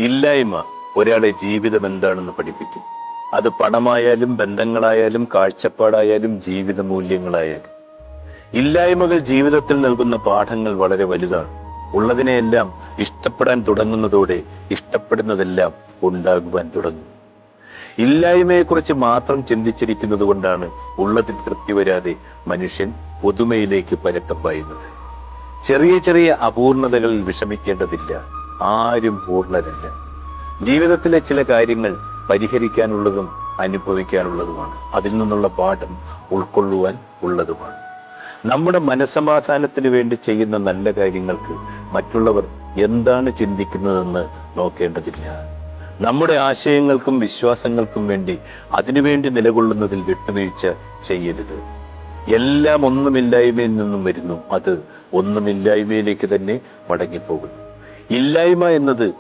ഇല്ലായ്മ ഒരാളെ ജീവിതം എന്താണെന്ന് പഠിപ്പിക്കും. അത് പണമായാലും ബന്ധങ്ങളായാലും കാഴ്ചപ്പാടായാലും ജീവിത മൂല്യങ്ങളായാലും. ഇല്ലായ്മകൾ ജീവിതത്തിൽ നൽകുന്ന പാഠങ്ങൾ വളരെ വലുതാണ്. ഉള്ളതിനെയെല്ലാം ഇഷ്ടപ്പെടാൻ തുടങ്ങുന്നതോടെ ഇഷ്ടപ്പെടുന്നതെല്ലാം ഉണ്ടാകുവാൻ തുടങ്ങും. ഇല്ലായ്മയെക്കുറിച്ച് മാത്രം ചിന്തിച്ചിരിക്കുന്നത് കൊണ്ടാണ് ഉള്ളതിൽ തൃപ്തി വരാതെ മനുഷ്യൻ പുതുമയിലേക്ക് പരക്കം പായുന്നത്. ചെറിയ ചെറിയ അപൂർണതകളിൽ വിഷമിക്കേണ്ടതില്ല. ആരും പൂർണ്ണരല്ല. ജീവിതത്തിലെ ചില കാര്യങ്ങൾ പരിഹരിക്കാനുള്ളതും അനുഭവിക്കാനുള്ളതുമാണ്. അതിൽ നിന്നുള്ള പാഠം ഉൾക്കൊള്ളുവാൻ ഉള്ളതുമാണ്. നമ്മുടെ മനസ്സമാധാനത്തിന് വേണ്ടി ചെയ്യുന്ന നല്ല കാര്യങ്ങൾക്ക് മറ്റുള്ളവർ എന്താണ് ചിന്തിക്കുന്നതെന്ന് നോക്കേണ്ടതില്ല. നമ്മുടെ ആശയങ്ങൾക്കും വിശ്വാസങ്ങൾക്കും വേണ്ടി അതിനുവേണ്ടി നിലകൊള്ളുന്നതിൽ വിട്ടുവീഴ്ച ചെയ്യരുത്. എല്ലാം ഒന്നുമില്ലായ്മയിൽ നിന്നും വരുന്നു. അത് ഒന്നുമില്ലായ്മയിലേക്ക് തന്നെ മടങ്ങിപ്പോകുന്നു. ഇല്ലായ്മ എന്നത്